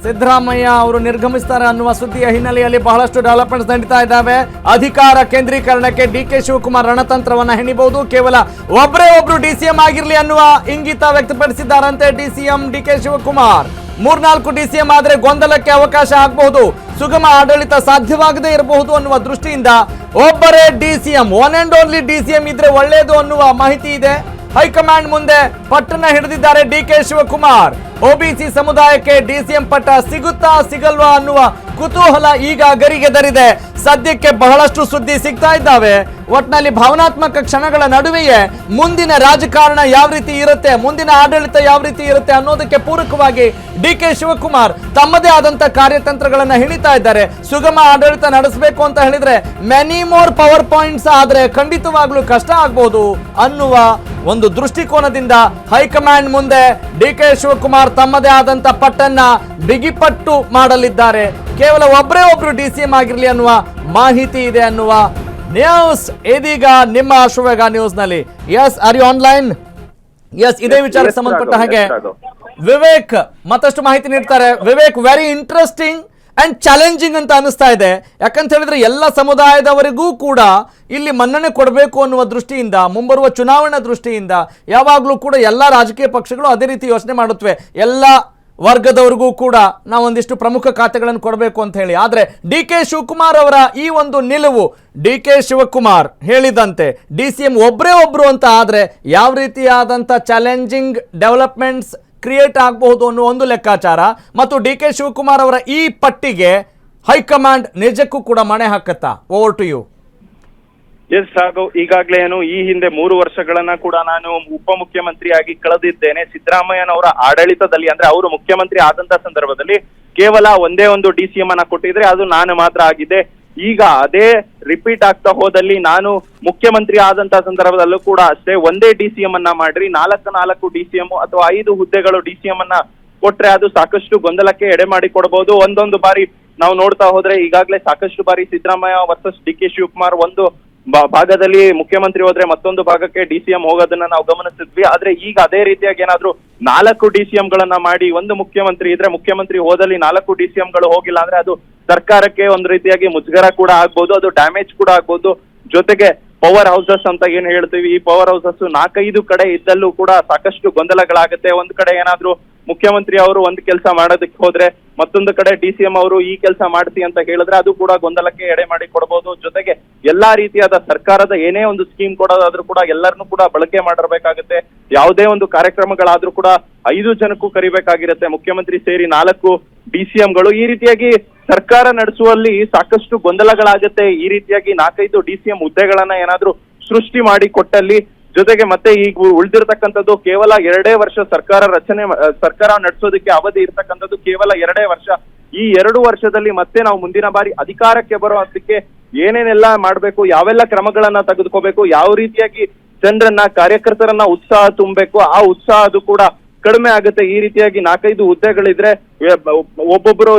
ಸಿದ್ದರಾಮಯ್ಯ ಅವರು ನಿರ್ಗಮಿಸ್ತಾರೆ ಅನ್ನುವ ಸುದ್ದಿಯ ಹಿನ್ನೆಲೆಯಲ್ಲಿ ಬಹಳಷ್ಟು ಡೆವಲಪ್ಮೆಂಟ್ಸ್ ನಡೀತಾ ಇದ್ದಾವೆ. ಅಧಿಕಾರ ಕೇಂದ್ರೀಕರಣಕ್ಕೆ ಡಿಕೆ ಶಿವಕುಮಾರ್ ರಣತಂತ್ರವನ್ನ ಹೆಣಿಬಹುದು. ಕೇವಲ ಒಬ್ರು ಡಿಸಿಎಂ ಆಗಿರ್ಲಿ ಅನ್ನುವ ಇಂಗಿತ ವ್ಯಕ್ತಪಡಿಸಿದ್ದಾರಂತೆ ಡಿಸಿಎಂ ಡಿಕೆ ಶಿವಕುಮಾರ್. 3-4 ಡಿಸಿಎಂ ಆದ್ರೆ ಗೊಂದಲಕ್ಕೆ ಅವಕಾಶ ಆಗಬಹುದು, ಸುಗಮ ಆಡಳಿತ ಸಾಧ್ಯವಾಗದೇ ಇರಬಹುದು ಅನ್ನುವ ದೃಷ್ಟಿಯಿಂದ ಒಬ್ಬರೇ DCM, one and only DCM ಇದ್ರೆ ಒಳ್ಳೆಯದು ಅನ್ನುವ ಮಾಹಿತಿ ಇದೆ. ಹೈಕಮಾಂಡ್ ಮುಂದೆ ಪಟ್ಟನ್ನ ಹಿಡಿದಿದ್ದಾರೆ ಡಿಕೆ ಶಿವಕುಮಾರ್. ಒಬಿಸಿ ಸಮುದಾಯಕ್ಕೆ ಡಿಸಿಎಂ ಪಟ್ಟ ಸಿಗುತ್ತಾ ಸಿಗಲ್ವಾ ಅನ್ನುವ ಕುತೂಹಲ ಈಗ ಗರಿಗೆದರಿದೆ. ಸದ್ಯಕ್ಕೆ ಬಹಳಷ್ಟು ಸುದ್ದಿ ಸಿಗ್ತಾ ಇದ್ದಾವೆ. ಒಟ್ನಲ್ಲಿ ಭಾವನಾತ್ಮಕ ಕ್ಷಣಗಳ ನಡುವೆಯೇ ಮುಂದಿನ ರಾಜಕಾರಣ ಯಾವ ರೀತಿ ಇರುತ್ತೆ, ಮುಂದಿನ ಆಡಳಿತ ಯಾವ ರೀತಿ ಇರುತ್ತೆ ಅನ್ನೋದಕ್ಕೆ ಪೂರಕವಾಗಿ ಡಿಕೆ ಶಿವಕುಮಾರ್ ತಮ್ಮದೇ ಆದಂತ ಕಾರ್ಯತಂತ್ರಗಳನ್ನ ಹಿಡಿತಾ ಇದ್ದಾರೆ. ಸುಗಮ ಆಡಳಿತ ನಡೆಸಬೇಕು ಅಂತ ಹೇಳಿದ್ರೆ ಮೆನಿ ಮೋರ್ ಪವರ್ ಪಾಯಿಂಟ್ಸ್ ಆದ್ರೆ ಖಂಡಿತವಾಗ್ಲೂ ಕಷ್ಟ ಆಗ್ಬಹುದು ಅನ್ನುವ ಒಂದು ದೃಷ್ಟಿಕೋನದಿಂದ ಹೈಕಮಾಂಡ್ ಮುಂದೆ ಡಿಕೆ ಶಿವಕುಮಾರ್ ತಮ್ಮದೇ ಆದಂತ ಪಟ್ಟನ್ನ ಬಿಗಿಪಟ್ಟು ಮಾಡಲಿದ್ದಾರೆ. ಕೇವಲ ಒಬ್ರು ಡಿಸಿಎಂ ಆಗಿರ್ಲಿ ಅನ್ನುವ ಮಾಹಿತಿ ಇದೆ ಅನ್ನುವ ನ್ಯೂಸ್ ಇದೀಗ ನಿಮ್ಮ ಅಶ್ವವೇಗ ನ್ಯೂಸ್ ನಲ್ಲಿ. Yes, are you online? Yes, ಇದೇ ವಿಚಾರಕ್ಕೆ ಸಂಬಂಧಪಟ್ಟ ಹಾಗೆ ವಿವೇಕ್ ಮತ್ತಷ್ಟು ಮಾಹಿತಿ ನೀಡ್ತಾರೆ. Vivek, very interesting and challenging ಅಂತ ಅನಿಸ್ತಾ ಇದೆ. ಯಾಕಂತ ಹೇಳಿದ್ರೆ ಎಲ್ಲ ಸಮುದಾಯದವರಿಗೂ ಕೂಡ ಇಲ್ಲಿ ಮನ್ನಣೆ ಕೊಡಬೇಕು ಅನ್ನುವ ದೃಷ್ಟಿಯಿಂದ, ಮುಂಬರುವ ಚುನಾವಣಾ ದೃಷ್ಟಿಯಿಂದ ಯಾವಾಗಲೂ ಕೂಡ ಎಲ್ಲ ರಾಜಕೀಯ ಪಕ್ಷಗಳು ಅದೇ ರೀತಿ ಯೋಚನೆ ಮಾಡುತ್ತವೆ. ಎಲ್ಲ ವರ್ಗದವರಿಗೂ ಕೂಡ ನಾವೊಂದಿಷ್ಟು ಪ್ರಮುಖ ಖಾತೆಗಳನ್ನು ಕೊಡಬೇಕು ಅಂತ ಹೇಳಿ. ಆದರೆ ಡಿಕೆ ಶಿವಕುಮಾರ್ ಅವರ ಈ ಒಂದು ನಿಲುವು, ಡಿಕೆ ಶಿವಕುಮಾರ್ ಹೇಳಿದಂತೆ ಡಿಸಿಎಂ ಒಬ್ರು ಅಂತ ಆದ್ರೆ ಯಾವ ರೀತಿಯಾದಂಥ ಚಾಲೆಂಜಿಂಗ್ ಡೆವಲಪ್ಮೆಂಟ್ಸ್ ಕ್ರಿಯೇಟ್ ಆಗಬಹುದು ಅನ್ನೋ ಒಂದು ಲೆಕ್ಕಾಚಾರ, ಮತ್ತು ಡಿಕೆ ಶಿವಕುಮಾರ್ ಅವರ ಈ ಪಟ್ಟಿಗೆ ಹೈಕಮಾಂಡ್ ನಿಜಕ್ಕೂ ಕೂಡ ಮಣೆ ಹಾಕತ್ತಾ? Over to you. Yes Raghav, ಈಗಾಗಲೇ ಈ ಹಿಂದೆ 3 ವರ್ಷಗಳನ್ನ ಕೂಡ ನಾನು ಉಪಮುಖ್ಯಮಂತ್ರಿಯಾಗಿ ಕಳೆದಿದ್ದೇನೆ. ಸಿದ್ದರಾಮಯ್ಯನವರ ಆಡಳಿತದಲ್ಲಿ, ಅಂದ್ರೆ ಅವರು ಮುಖ್ಯಮಂತ್ರಿ ಆದಂತ ಸಂದರ್ಭದಲ್ಲಿ ಕೇವಲ ಒಂದೇ ಒಂದು ಡಿಸಿಎಂ ಅನ್ನ ಕೊಟ್ಟಿದ್ರೆ ಅದು ನಾನು ಮಾತ್ರ ಆಗಿದ್ದೆ. ಈಗ ಅದೇ ರಿಪೀಟ್ ಆಗ್ತಾ ಹೋದಲ್ಲಿ ನಾನು ಮುಖ್ಯಮಂತ್ರಿ ಆದಂತ ಸಂದರ್ಭದಲ್ಲೂ ಕೂಡ ಅಷ್ಟೇ ಒಂದೇ ಡಿಸಿಎಂ ಅನ್ನ ಮಾಡ್ರಿ, 4 ಡಿಸಿಎಂ ಅಥವಾ 5 ಹುದ್ದೆಗಳು ಡಿಸಿಎಂ ಅನ್ನ ಕೊಟ್ರೆ ಅದು ಸಾಕಷ್ಟು ಗೊಂದಲಕ್ಕೆ ಎಡೆ ಮಾಡಿ ಕೊಡಬಹುದು. ಒಂದೊಂದು ಬಾರಿ ನಾವು ನೋಡ್ತಾ ಹೋದ್ರೆ ಈಗಾಗಲೇ ಸಾಕಷ್ಟು ಬಾರಿ ಸಿದ್ದರಾಮಯ್ಯ ವರ್ಸಸ್ ಡಿಕೆ ಶಿವಕುಮಾರ್ ಒಂದು ಭಾಗದಲ್ಲಿ ಮುಖ್ಯಮಂತ್ರಿ ಹೋದ್ರೆ ಮತ್ತೊಂದು ಭಾಗಕ್ಕೆ ಡಿಸಿಎಂ ಹೋಗೋದನ್ನ ನಾವು ಗಮನಿಸಿದ್ವಿ. ಆದ್ರೆ ಈಗ ಅದೇ ರೀತಿಯಾಗಿ ಏನಾದ್ರು 4 ಡಿಸಿಎಂ ಗಳನ್ನ ಮಾಡಿ, ಒಂದು ಮುಖ್ಯಮಂತ್ರಿ ಇದ್ರೆ ಮುಖ್ಯಮಂತ್ರಿ ಹೋದಲ್ಲಿ 4 ಡಿಸಿಎಂ ಗಳು ಹೋಗಿಲ್ಲ ಅಂದ್ರೆ ಅದು ಸರ್ಕಾರಕ್ಕೆ ಒಂದು ರೀತಿಯಾಗಿ ಮುಜುಗರ ಕೂಡ ಆಗ್ಬೋದು, ಅದು ಡ್ಯಾಮೇಜ್ ಕೂಡ ಆಗ್ಬೋದು. ಜೊತೆಗೆ ಪವರ್ ಹೌಸಸ್ ಅಂತ ಏನ್ ಹೇಳ್ತೀವಿ, ಈ ಪವರ್ ಹೌಸಸ್ 4-5 ಕಡೆ ಇದ್ದಲ್ಲೂ ಕೂಡ ಸಾಕಷ್ಟು ಗೊಂದಲಗಳಾಗುತ್ತೆ. ಒಂದ್ ಕಡೆ ಏನಾದ್ರು ಮುಖ್ಯಮಂತ್ರಿ ಅವರು ಒಂದ್ ಕೆಲಸ ಮಾಡೋದಕ್ಕೆ ಹೋದ್ರೆ ಮತ್ತೊಂದು ಕಡೆ ಡಿಸಿಎಂ ಅವರು ಈ ಕೆಲಸ ಮಾಡ್ತಿ ಅಂತ ಹೇಳಿದ್ರೆ ಅದು ಕೂಡ ಗೊಂದಲಕ್ಕೆ ಎಡೆ ಮಾಡಿ ಕೊಡಬಹುದು. ಜೊತೆಗೆ ಎಲ್ಲಾ ರೀತಿಯಾದ ಸರ್ಕಾರದ ಏನೇ ಒಂದು ಸ್ಕೀಮ್ ಕೊಡೋದಾದ್ರೂ ಕೂಡ ಎಲ್ಲರನ್ನೂ ಕೂಡ ಬಳಕೆ ಮಾಡಿರ್ಬೇಕಾಗುತ್ತೆ. ಯಾವುದೇ ಒಂದು ಕಾರ್ಯಕ್ರಮಗಳಾದ್ರೂ ಕೂಡ 5 ಜನಕ್ಕೂ ಕರಿಬೇಕಾಗಿರುತ್ತೆ, ಮುಖ್ಯಮಂತ್ರಿ ಸೇರಿ 4 ಡಿಸಿಎಂಗಳು. ಈ ರೀತಿಯಾಗಿ ಸರ್ಕಾರ ನಡೆಸುವಲ್ಲಿ ಸಾಕಷ್ಟು ಗೊಂದಲಗಳಾಗುತ್ತೆ. ಈ ರೀತಿಯಾಗಿ 4-5 ಡಿಸಿಎಂ ಹುದ್ದೆಗಳನ್ನ ಏನಾದ್ರೂ ಸೃಷ್ಟಿ ಮಾಡಿ ಕೊಟ್ಟಲ್ಲಿ, ಜೊತೆಗೆ ಮತ್ತೆ ಈಗ ಉಳಿದಿರ್ತಕ್ಕಂಥದ್ದು ಕೇವಲ 2 ವರ್ಷ ಸರ್ಕಾರ ನಡೆಸೋದಕ್ಕೆ ಅವಧಿ ಇರ್ತಕ್ಕಂಥದ್ದು ಕೇವಲ 2 ವರ್ಷ. ಈ 2 ವರ್ಷದಲ್ಲಿ ಮತ್ತೆ ನಾವು ಮುಂದಿನ ಬಾರಿ ಅಧಿಕಾರಕ್ಕೆ ಬರೋದಕ್ಕೆ ಏನೇನೆಲ್ಲ ಮಾಡ್ಬೇಕು, ಯಾವೆಲ್ಲ ಕ್ರಮಗಳನ್ನ ತೆಗೆದುಕೋಬೇಕು, ಯಾವ ರೀತಿಯಾಗಿ ಜನರನ್ನ ಕಾರ್ಯಕರ್ತರನ್ನ ಉತ್ಸಾಹ ತುಂಬಬೇಕು, ಆ ಉತ್ಸಾಹ ಅದು ಕೂಡ ಕಡಿಮೆ ಆಗುತ್ತೆ. ಈ ರೀತಿಯಾಗಿ 4-5 ಹುದ್ದೆಗಳಿದ್ರೆ ಒಬ್ಬೊಬ್ಬರು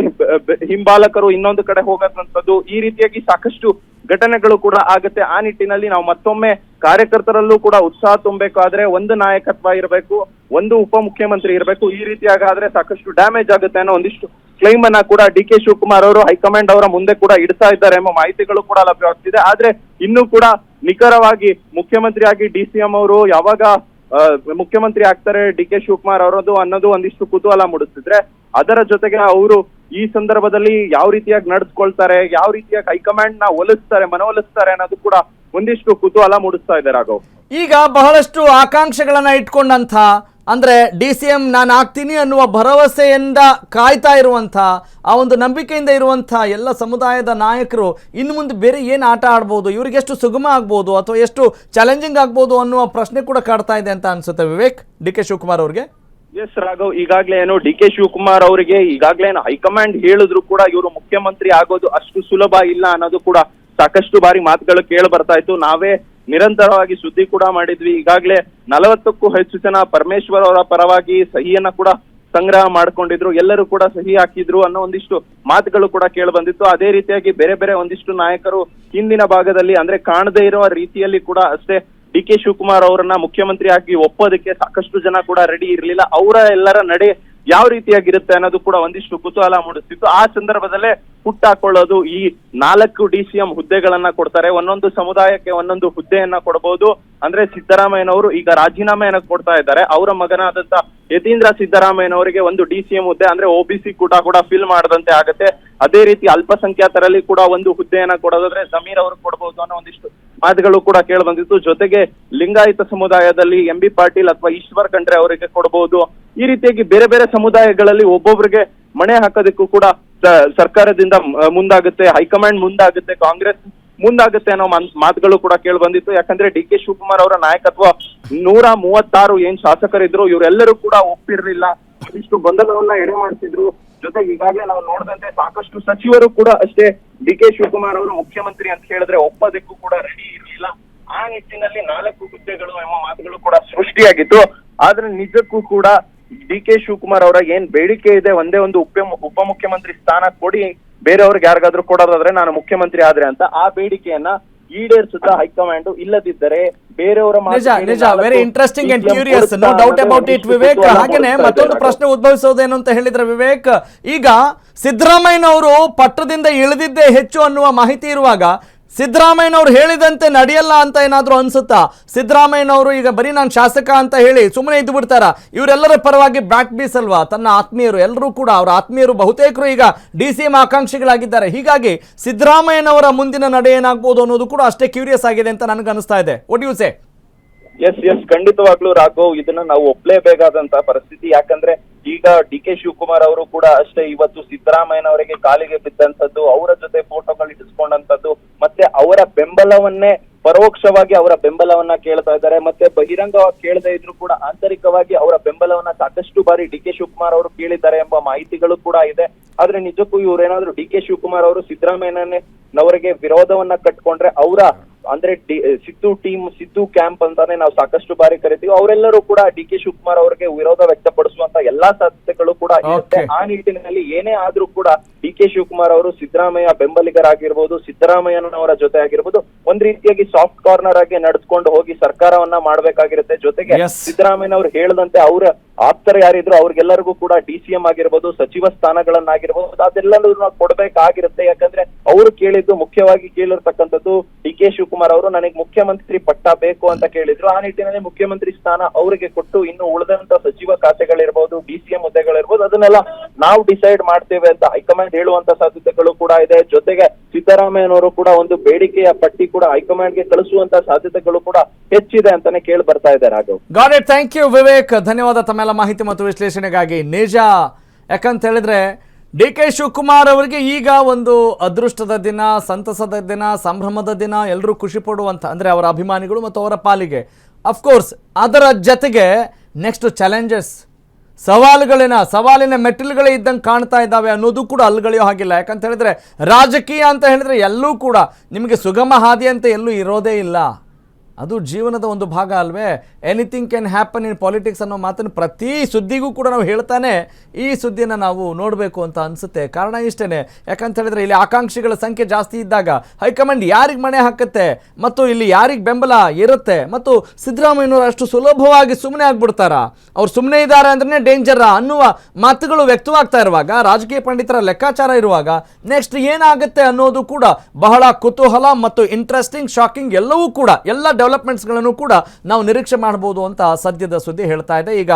ಹಿಂಬಾಲಕರು ಇನ್ನೊಂದು ಕಡೆ ಹೋಗೋದಂಥದ್ದು, ಈ ರೀತಿಯಾಗಿ ಸಾಕಷ್ಟು ಘಟನೆಗಳು ಕೂಡ ಆಗುತ್ತೆ. ಆ ನಿಟ್ಟಿನಲ್ಲಿ ನಾವು ಮತ್ತೊಮ್ಮೆ ಕಾರ್ಯಕರ್ತರಲ್ಲೂ ಕೂಡ ಉತ್ಸಾಹ ತುಂಬಬೇಕಾದ್ರೆ ಒಂದು ನಾಯಕತ್ವ ಇರಬೇಕು, ಒಂದು ಉಪಮುಖ್ಯಮಂತ್ರಿ ಇರಬೇಕು. ಈ ರೀತಿಯಾಗಾದ್ರೆ ಸಾಕಷ್ಟು ಡ್ಯಾಮೇಜ್ ಆಗುತ್ತೆ ಅನ್ನೋ ಒಂದಿಷ್ಟು ಕ್ಲೈಮ್ ಅನ್ನ ಕೂಡ ಡಿಕೆ ಶಿವಕುಮಾರ್ ಅವರು ಹೈಕಮಾಂಡ್ ಅವರ ಮುಂದೆ ಕೂಡ ಇಡ್ತಾ ಇದ್ದಾರೆ ಎಂಬ ಮಾಹಿತಿಗಳು ಕೂಡ ಲಭ್ಯವಾಗ್ತಿದೆ. ಆದ್ರೆ ಇನ್ನೂ ಕೂಡ ನಿಖರವಾಗಿ ಮುಖ್ಯಮಂತ್ರಿಯಾಗಿ ಡಿಸಿಎಂ ಅವರು ಯಾವಾಗ ಮುಖ್ಯಮಂತ್ರಿ ಆಗ್ತಾರೆ ಡಿಕೆ ಶಿವಕುಮಾರ್ ಅವರದು ಅನ್ನೋದು ಒಂದಿಷ್ಟು ಕುತೂಹಲ ಮೂಡಿಸ್ತಿದ್ರೆ, ಅದರ ಜೊತೆಗೆ ಅವರು ಈ ಸಂದರ್ಭದಲ್ಲಿ ಯಾವ ರೀತಿಯಾಗಿ ನಡೆದುಕೊಳ್ತಾರೆ, ಯಾವ ರೀತಿಯಾಗಿ ಹೈಕಮಾಂಡ್ ನ ಮನವೊಲಿಸ್ತಾರೆ ಅನ್ನೋದು ಕೂಡ ಒಂದಿಷ್ಟು ಕುತೂಹಲ ಮೂಡಿಸ್ತಾ ಇದೆ ರಾಘವ್. ಈಗ ಬಹಳಷ್ಟು ಆಕಾಂಕ್ಷೆಗಳನ್ನ ಇಟ್ಕೊಂಡಂತ, ಅಂದ್ರೆ ಡಿಸಿಎಂ ನಾನು ಆಗ್ತೀನಿ ಅನ್ನುವ ಭರವಸೆಯಿಂದ ಕಾಯ್ತಾ ಇರುವಂತ, ಆ ಒಂದು ನಂಬಿಕೆಯಿಂದ ಇರುವಂತ ಎಲ್ಲ ಸಮುದಾಯದ ನಾಯಕರು ಇನ್ನು ಮುಂದೆ ಬೇರೆ ಏನು ಆಟ ಆಡ್ಬೋದು, ಇವ್ರಿಗೆ ಎಷ್ಟು ಸುಗಮ ಆಗ್ಬೋದು ಅಥವಾ ಎಷ್ಟು ಚಾಲೆಂಜಿಂಗ್ ಆಗ್ಬೋದು ಅನ್ನುವ ಪ್ರಶ್ನೆ ಕೂಡ ಕಾಡ್ತಾ ಇದೆ ಅಂತ ಅನ್ಸುತ್ತೆ ವಿವೇಕ್, ಡಿಕೆ ಶಿವಕುಮಾರ್ ಅವ್ರಿಗೆ. ಎಸ್ ರಾಘವ್, ಈಗಾಗಲೇ ಡಿಕೆ ಶಿವಕುಮಾರ್ ಅವರಿಗೆ ಈಗಾಗಲೇ ಹೈಕಮಾಂಡ್ ಹೇಳಿದ್ರು ಕೂಡ ಇವರು ಮುಖ್ಯಮಂತ್ರಿ ಆಗೋದು ಅಷ್ಟು ಸುಲಭ ಇಲ್ಲ ಅನ್ನೋದು ಕೂಡ ಸಾಕಷ್ಟು ಬಾರಿ ಮಾತುಗಳು ಕೇಳಿ ಬರ್ತಾ ಇತ್ತು. ನಾವೇ ನಿರಂತರವಾಗಿ ಸುದ್ದಿ ಕೂಡ ಮಾಡಿದ್ವಿ. ಈಗಾಗಲೇ 40ಕ್ಕೂ ಹೆಚ್ಚು ಜನ ಪರಮೇಶ್ವರ್ ಅವರ ಪರವಾಗಿ ಸಹಿಯನ್ನ ಕೂಡ ಸಂಗ್ರಹ ಮಾಡ್ಕೊಂಡಿದ್ರು, ಎಲ್ಲರೂ ಕೂಡ ಸಹಿ ಹಾಕಿದ್ರು ಅನ್ನೋ ಒಂದಿಷ್ಟು ಮಾತುಗಳು ಕೂಡ ಕೇಳಿ ಬಂದಿತ್ತು. ಅದೇ ರೀತಿಯಾಗಿ ಬೇರೆ ಬೇರೆ ಒಂದಿಷ್ಟು ನಾಯಕರು ಹಿಂದಿನ ಭಾಗದಲ್ಲಿ, ಅಂದ್ರೆ ಕಾಣದೇ ಇರುವ ರೀತಿಯಲ್ಲಿ ಕೂಡ ಅಷ್ಟೇ ಡಿಕೆ ಶಿವಕುಮಾರ್ ಅವರನ್ನ ಮುಖ್ಯಮಂತ್ರಿ ಆಗಿ ಒಪ್ಪೋದಕ್ಕೆ ಸಾಕಷ್ಟು ಜನ ಕೂಡ ರೆಡಿ ಇರಲಿಲ್ಲ. ಅವರ ಎಲ್ಲರ ಯಾವ ರೀತಿಯಾಗಿರುತ್ತೆ ಅನ್ನೋದು ಕೂಡ ಒಂದಿಷ್ಟು ಕುತೂಹಲ ಮೂಡಿಸ್ತಿತ್ತು. ಆ ಸಂದರ್ಭದಲ್ಲೇ ಹುಟ್ಟಾಕೊಳ್ಳೋದು ಈ 4 DCM ಹುದ್ದೆಗಳನ್ನ ಕೊಡ್ತಾರೆ, ಒಂದೊಂದು ಸಮುದಾಯಕ್ಕೆ ಒಂದೊಂದು ಹುದ್ದೆಯನ್ನ ಕೊಡಬಹುದು. ಅಂದ್ರೆ ಸಿದ್ದರಾಮಯ್ಯನವರು ಈಗ ರಾಜೀನಾಮೆಯನ್ನ ಕೊಡ್ತಾ ಇದ್ದಾರೆ. ಅವರ ಮಗನಾದಂತ ಯತೀಂದ್ರ ಸಿದ್ದರಾಮಯ್ಯನವರಿಗೆ ಒಂದು DCM ಹುದ್ದೆ ಅಂದ್ರೆ OBC ಕೂಡ ಫಿಲ್ ಮಾಡದಂತೆ ಆಗುತ್ತೆ. ಅದೇ ರೀತಿ ಅಲ್ಪಸಂಖ್ಯಾತರಲ್ಲಿ ಕೂಡ ಒಂದು ಹುದ್ದೆಯನ್ನ ಕೊಡೋದಾದ್ರೆ ಜಮೀರ್ ಅವರು ಕೊಡಬಹುದು ಅನ್ನೋ ಒಂದಿಷ್ಟು ಮಾತುಗಳು ಕೂಡ ಕೇಳಿ ಬಂದಿತ್ತು. ಜೊತೆಗೆ ಲಿಂಗಾಯತ ಸಮುದಾಯದಲ್ಲಿ MB ಪಾಟೀಲ್ ಅಥವಾ ಈಶ್ವರ್ ಖಂಡ್ರೆ ಅವರಿಗೆ ಕೊಡಬಹುದು. ಈ ರೀತಿಯಾಗಿ ಬೇರೆ ಬೇರೆ ಸಮುದಾಯಗಳಲ್ಲಿ ಒಬ್ಬೊಬ್ಬರಿಗೆ ಮಣೆ ಹಾಕೋದಕ್ಕೂ ಕೂಡ ಸರ್ಕಾರದಿಂದ ಮುಂದಾಗುತ್ತೆ, ಹೈಕಮಾಂಡ್ ಮುಂದಾಗುತ್ತೆ, ಕಾಂಗ್ರೆಸ್ ಮುಂದಾಗುತ್ತೆ ಅನ್ನೋ ಮಾತುಗಳು ಕೂಡ ಕೇಳಿ ಬಂದಿತ್ತು. ಯಾಕಂದ್ರೆ DK ಶಿವಕುಮಾರ್ ಅವರ ನಾಯಕತ್ವ 136 ಏನ್ ಶಾಸಕರಿದ್ರು ಇವರೆಲ್ಲರೂ ಕೂಡ ಒಪ್ಪಿರ್ಲಿಲ್ಲ, ಒಂದಿಷ್ಟು ಗೊಂದಲವನ್ನ ಎಡೆ ಮಾಡ್ತಿದ್ರು. ಜೊತೆಗೆ ಈಗಾಗಲೇ ನಾವು ನೋಡಿದಂತೆ ಸಾಕಷ್ಟು ಸಚಿವರು ಕೂಡ ಅಷ್ಟೇ DK ಶಿವಕುಮಾರ್ ಅವರು ಮುಖ್ಯಮಂತ್ರಿ ಅಂತ ಹೇಳಿದ್ರೆ ಒಪ್ಪೋದಕ್ಕೂ ಕೂಡ ರೆಡಿ ಇರಲಿಲ್ಲ. ಆ ನಿಟ್ಟಿನಲ್ಲಿ 4 ಹುದ್ದೆಗಳು ಎಂಬ ಮಾತುಗಳು ಕೂಡ ಸೃಷ್ಟಿಯಾಗಿತ್ತು. ಆದ್ರೆ ನಿಜಕ್ಕೂ ಕೂಡ DK ಶಿವಕುಮಾರ್ ಅವರ ಏನ್ ಬೇಡಿಕೆ ಇದೆ, ಒಂದೇ ಒಂದು ಉಪಮುಖ್ಯಮಂತ್ರಿ ಸ್ಥಾನ ಕೊಡಿ, ಬೇರೆಯವ್ರಿಗೆ ಯಾರಿಗಾದ್ರೂ ಕೊಡೋದಾದ್ರೆ ನಾನು ಮುಖ್ಯಮಂತ್ರಿ ಆದ್ರೆ ಅಂತ ಆ ಬೇಡಿಕೆಯನ್ನ ಈಡೇರಿಸುತ್ತ ಹೈಕಮಾಂಡ್, ಇಲ್ಲದಿದ್ದರೆ ಬೇರೆಯವರ ನಿಜ very interesting and curious, no doubt about it Vivek. ಹಾಗೇನೆ ಮತ್ತೊಂದು ಪ್ರಶ್ನೆ ಉದ್ಭವಿಸೋದೇನು ಅಂತ ಹೇಳಿದ್ರೆ ವಿವೇಕ್, ಈಗ ಸಿದ್ದರಾಮಯ್ಯನವರು ಪಟ್ಟದಿಂದ ಇಳಿದಿದ್ದೇ ಹೆಚ್ಚು ಅನ್ನುವ ಮಾಹಿತಿ ಇರುವಾಗ ಸಿದ್ದರಾಮಯ್ಯನವರು ಹೇಳಿದಂತೆ ನಡೆಯಲ್ಲ ಅಂತ ಏನಾದ್ರು ಅನ್ಸುತ್ತಾ? ಸಿದ್ದರಾಮಯ್ಯನವರು ಈಗ ಬರೀ ನಾನು ಶಾಸಕ ಅಂತ ಹೇಳಿ ಸುಮ್ಮನೆ ಇದ್ದು ಬಿಡ್ತಾರ? ಇವರೆಲ್ಲರ ಪರವಾಗಿ ಬ್ಯಾಕ್ ಬೀಸಲ್ವಾ ತನ್ನ ಆತ್ಮೀಯರು? ಎಲ್ಲರೂ ಕೂಡ ಅವರ ಆತ್ಮೀಯರು ಬಹುತೇಕರು ಈಗ DCM ಆಕಾಂಕ್ಷಿಗಳಾಗಿದ್ದಾರೆ. ಹೀಗಾಗಿ ಸಿದ್ದರಾಮಯ್ಯನವರ ಮುಂದಿನ ನಡೆ ಏನಾಗ್ಬೋದು ಅನ್ನೋದು ಕೂಡ ಅಷ್ಟೇ ಕ್ಯೂರಿಯಸ್ ಆಗಿದೆ ಅಂತ ನನಗೆ ಅನಿಸ್ತಾ ಇದೆ. What you say? ಎಸ್ ಖಂಡಿತವಾಗ್ಲೂ ರಾಘವ್, ಇದನ್ನ ನಾವು ಒಪ್ಲೇಬೇಕಾದಂತ ಪರಿಸ್ಥಿತಿ. ಯಾಕಂದ್ರೆ ಈಗ DK ಶಿವಕುಮಾರ್ ಅವರು ಕೂಡ ಅಷ್ಟೇ ಇವತ್ತು ಸಿದ್ದರಾಮಯ್ಯನವರಿಗೆ ಕಾಲಿಗೆ ಬಿದ್ದಂತದ್ದು, ಅವರ ಜೊತೆ ಫೋಟೋಗಳು ಇಟ್ಟಿಸ್ಕೊಂಡಂತದ್ದು, ಮತ್ತೆ ಅವರ ಬೆಂಬಲವನ್ನೇ ಪರೋಕ್ಷವಾಗಿ ಅವರ ಬೆಂಬಲವನ್ನ ಕೇಳ್ತಾ ಇದ್ದಾರೆ. ಮತ್ತೆ ಬಹಿರಂಗವಾಗಿ ಕೇಳದೇ ಇದ್ರು ಕೂಡ ಆಂತರಿಕವಾಗಿ ಅವರ ಬೆಂಬಲವನ್ನ ಸಾಕಷ್ಟು ಬಾರಿ DK ಶಿವಕುಮಾರ್ ಅವರು ಕೇಳಿದ್ದಾರೆ ಎಂಬ ಮಾಹಿತಿಗಳು ಕೂಡ ಇದೆ. ಆದ್ರೆ ನಿಜಕ್ಕೂ ಇವ್ರೇನಾದ್ರೂ DK ಶಿವಕುಮಾರ್ ಅವರು ಸಿದ್ದರಾಮಯ್ಯನವರಿಗೆ ವಿರೋಧವನ್ನ ಕಟ್ಕೊಂಡ್ರೆ ಅವರ ಅಂದ್ರೆ ಸಿದ್ದು ಕ್ಯಾಂಪ್ ಅಂತಾನೆ ನಾವು ಸಾಕಷ್ಟು ಬಾರಿ ಕರಿತೀವಿ, ಅವರೆಲ್ಲರೂ ಕೂಡ DK ಶಿವಕುಮಾರ್ ಅವರಿಗೆ ವಿರೋಧ ವ್ಯಕ್ತಪಡಿಸುವಂತ ಎಲ್ಲಾ ಸಾಧ್ಯತೆಗಳು ಕೂಡ ಇರುತ್ತೆ. ಆ ನಿಟ್ಟಿನಲ್ಲಿ ಏನೇ ಆದ್ರೂ ಕೂಡ DK ಶಿವಕುಮಾರ್ ಅವರು ಸಿದ್ದರಾಮಯ್ಯ ಬೆಂಬಲಿಗರಾಗಿರ್ಬೋದು, ಸಿದ್ದರಾಮಯ್ಯನವರ ಜೊತೆ ಆಗಿರ್ಬೋದು, ಒಂದ್ ರೀತಿಯಾಗಿ ಸಾಫ್ಟ್ ಕಾರ್ನರ್ ಆಗಿ ನಡೆದುಕೊಂಡು ಹೋಗಿ ಸರ್ಕಾರವನ್ನ ಮಾಡ್ಬೇಕಾಗಿರುತ್ತೆ. ಜೊತೆಗೆ ಸಿದ್ದರಾಮಯ್ಯನವರು ಹೇಳದಂತೆ ಅವರ ಆಪ್ತರು ಯಾರಿದ್ರು ಅವ್ರಿಗೆಲ್ಲರಿಗೂ ಕೂಡ DCM ಆಗಿರ್ಬೋದು, ಸಚಿವ ಸ್ಥಾನಗಳನ್ನಾಗಿರ್ಬೋದು, ಅದೆಲ್ಲರೂ ಕೊಡ್ಬೇಕಾಗಿರುತ್ತೆ. ಯಾಕಂದ್ರೆ ಅವರು ಕೇಳಿದ್ದು, ಮುಖ್ಯವಾಗಿ ಕೇಳಿರ್ತಕ್ಕಂಥದ್ದು DK ಶಿವಕುಮಾರ್ ಅವರು ನನಗೆ ಮುಖ್ಯಮಂತ್ರಿ ಪಟ್ಟ ಬೇಕು ಅಂತ ಕೇಳಿದ್ರು. ಆ ನಿಟ್ಟಿನಲ್ಲಿ ಮುಖ್ಯಮಂತ್ರಿ ಸ್ಥಾನ ಅವರಿಗೆ ಕೊಟ್ಟು ಇನ್ನು ಉಳಿದಂತ ಸಚಿವ ಖಾತೆಗಳಿರ್ಬೋದು, DCM ಹುದ್ದೆಗಳಿರ್ಬೋದು, ಅದನ್ನೆಲ್ಲ ನಾವು ಡಿಸೈಡ್ ಮಾಡ್ತೇವೆ ಅಂತ ಹೈಕಮಾಂಡ್ ಹೇಳುವಂತ ಸಾಧ್ಯತೆಗಳು ಕೂಡ ಇದೆ. ಜೊತೆಗೆ ಸಿದ್ದರಾಮಯ್ಯನವರು ಕೂಡ ಒಂದು ಬೇಡಿಕೆಯ ಪಟ್ಟಿ ಕೂಡ ಹೈಕಮಾಂಡ್ಗೆ ಕಳಿಸುವಂತ ಸಾಧ್ಯತೆಗಳು ಕೂಡ ಹೆಚ್ಚಿದೆ ಅಂತಾನೆ ಕೇಳಿ ಬರ್ತಾ ಇದೆ. Raghav, got it, thank you Vivek, ಧನ್ಯವಾದ ತಮ್ಮೆಲ್ಲ ಮಾಹಿತಿ ಮತ್ತು ವಿಶ್ಲೇಷಣೆಗಾಗಿ. ನಿಜ, ಯಾಕಂತ ಹೇಳಿದ್ರೆ DK ಶಿವಕುಮಾರ್ ಅವರಿಗೆ ಈಗ ಒಂದು ಅದೃಷ್ಟದ ದಿನ, ಸಂತಸದ ದಿನ, ಸಂಭ್ರಮದ ದಿನ, ಎಲ್ಲರೂ ಖುಷಿ ಪಡುವಂಥ, ಅಂದರೆ ಅವರ ಅಭಿಮಾನಿಗಳು ಮತ್ತು ಅವರ ಪಾಲಿಗೆ ಅಫ್ಕೋರ್ಸ್. ಅದರ ಜೊತೆಗೆ ನೆಕ್ಸ್ಟ್ ಚಾಲೆಂಜಸ್, ಸವಾಲಿನ ಮೆಟ್ಟಿಲುಗಳೇ ಇದ್ದಂಗೆ ಕಾಣ್ತಾ ಇದ್ದಾವೆ ಅನ್ನೋದು ಕೂಡ ಅಲ್ಲುಗಳೆಯೋ ಹಾಗಿಲ್ಲ. ಯಾಕಂತ ಹೇಳಿದ್ರೆ ರಾಜಕೀಯ ಅಂತ ಹೇಳಿದ್ರೆ ಎಲ್ಲೂ ಕೂಡ ನಿಮಗೆ ಸುಗಮ ಹಾದಿ ಅಂತ ಎಲ್ಲೂ ಇರೋದೇ ಇಲ್ಲ. ಅದು ಜೀವನದ ಒಂದು ಭಾಗ ಅಲ್ವೇ? Anything can happen in politics ಅನ್ನೋ ಮಾತನ್ನು ಪ್ರತಿ ಸುದ್ದಿಗೂ ಕೂಡ ನಾವು ಹೇಳ್ತಾನೆ ಈ ಸುದ್ದಿನ ನಾವು ನೋಡಬೇಕು ಅಂತ ಅನಿಸುತ್ತೆ. ಕಾರಣ ಇಷ್ಟೇ, ಯಾಕಂತ ಹೇಳಿದ್ರೆ ಇಲ್ಲಿ ಆಕಾಂಕ್ಷಿಗಳ ಸಂಖ್ಯೆ ಜಾಸ್ತಿ ಇದ್ದಾಗ ಹೈಕಮಾಂಡ್ ಯಾರಿಗೆ ಮಣೆ ಹಾಕುತ್ತೆ ಮತ್ತು ಇಲ್ಲಿ ಯಾರಿಗೆ ಬೆಂಬಲ ಇರುತ್ತೆ, ಮತ್ತು ಸಿದ್ದರಾಮಯ್ಯನವರು ಅಷ್ಟು ಸುಲಭವಾಗಿ ಸುಮ್ಮನೆ ಆಗ್ಬಿಡ್ತಾರ, ಅವ್ರು ಸುಮ್ಮನೆ ಇದ್ದಾರೆ ಅಂದ್ರೆ ಡೇಂಜರ್ ಅನ್ನುವ ಮಾತುಗಳು ವ್ಯಕ್ತವಾಗ್ತಾ ಇರುವಾಗ, ರಾಜಕೀಯ ಪಂಡಿತರ ಲೆಕ್ಕಾಚಾರ ಇರುವಾಗ ನೆಕ್ಸ್ಟ್ ಏನಾಗುತ್ತೆ ಅನ್ನೋದು ಕೂಡ ಬಹಳ ಕುತೂಹಲ ಮತ್ತು ಇಂಟ್ರೆಸ್ಟಿಂಗ್, ಶಾಕಿಂಗ್ ಎಲ್ಲವೂ ಕೂಡ, ಎಲ್ಲ ಡೆವಲಪ್ಮೆಂಟ್ಸ್ಗಳನ್ನು ಕೂಡ ನಾವು ನಿರೀಕ್ಷೆ ಮಾಡಬಹುದು ಅಂತ ಸದ್ಯದ ಸುದ್ದಿ ಹೇಳ್ತಾ ಇದೆ. ಈಗ